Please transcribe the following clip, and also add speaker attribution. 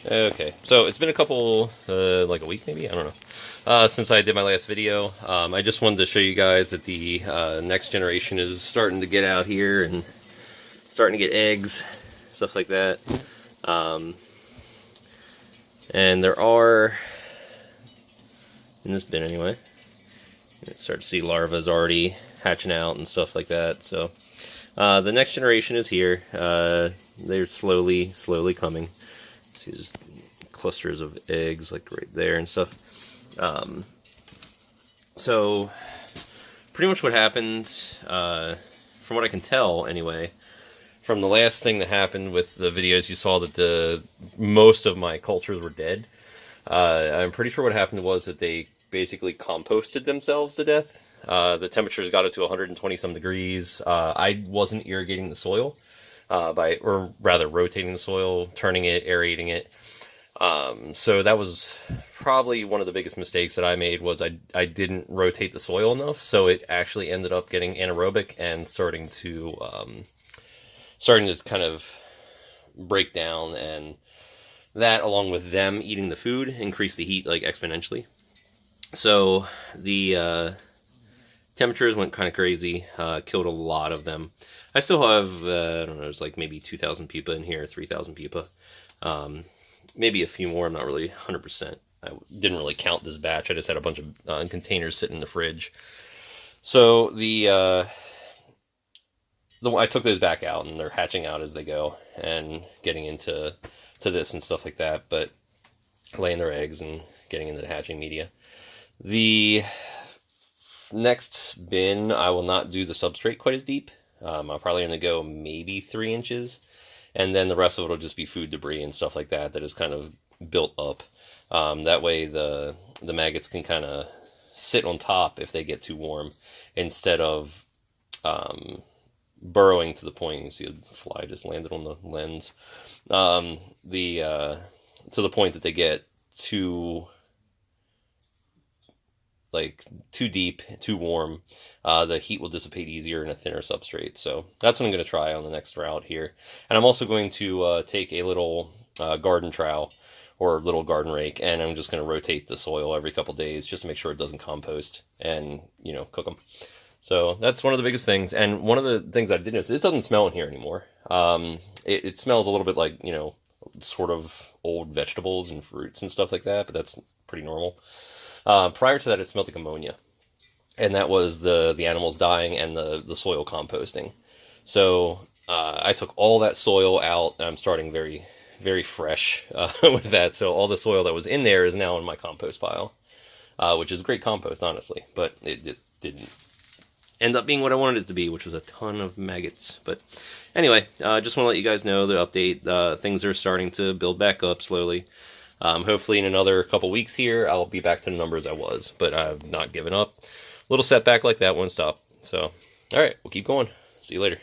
Speaker 1: Okay, so it's been a couple, like a week maybe? I don't know. Since I did my last video. I just wanted to show you guys that the next generation is starting to get out here and starting to get eggs, stuff like that. And there are, in this bin anyway, you start to see larvae already hatching out and stuff like that. So the next generation is here. They're slowly coming. See, there's clusters of eggs like right there and stuff. So pretty much what happened, from what I can tell anyway, from the last thing that happened with the videos, you saw that most of my cultures were dead. I'm pretty sure what happened was that they basically composted themselves to death. The temperatures got up to 120 some degrees. I wasn't irrigating the soil, or rather rotating the soil, turning it, aerating it. So that was probably one of the biggest mistakes that I made, was I didn't rotate the soil enough, so it actually ended up getting anaerobic and starting to kind of break down, and that, along with them eating the food, increased the heat like exponentially. So the temperatures went kind of crazy, killed a lot of them. I still have, I don't know, there's like maybe 2,000 pupa in here, 3,000 pupa. Maybe a few more, I'm not really 100%. I didn't really count this batch, I just had a bunch of containers sitting in the fridge. So I took those back out, and they're hatching out as they go, and getting into this and stuff like that, but laying their eggs and getting into the hatching media. The next bin, I will not do the substrate quite as deep. I'll probably only go maybe 3 inches, and then the rest of it will just be food debris and stuff like that is kind of built up. That way the maggots can kind of sit on top if they get too warm, instead of burrowing to the point, you see a fly just landed on the lens, to the point that they get too deep, too warm. The heat will dissipate easier in a thinner substrate. So that's what I'm going to try on the next route here. And I'm also going to take a little garden trowel or little garden rake, and I'm just going to rotate the soil every couple days just to make sure it doesn't compost, and, you know, cook them. So that's one of the biggest things. And one of the things I did notice, it doesn't smell in here anymore. It smells a little bit like, you know, sort of old vegetables and fruits and stuff like that, but that's pretty normal. Prior to that, it smelled like ammonia, and that was the animals dying and the soil composting. So I took all that soil out, and I'm starting very, very fresh with that. So all the soil that was in there is now in my compost pile, which is great compost, honestly, but it just didn't end up being what I wanted it to be, which was a ton of maggots. But anyway, just want to let you guys know the update. Things are starting to build back up slowly. Hopefully in another couple weeks here, I'll be back to the numbers I was, but I've not given up. Little setback like that won't stop. So, all right, we'll keep going. See you later.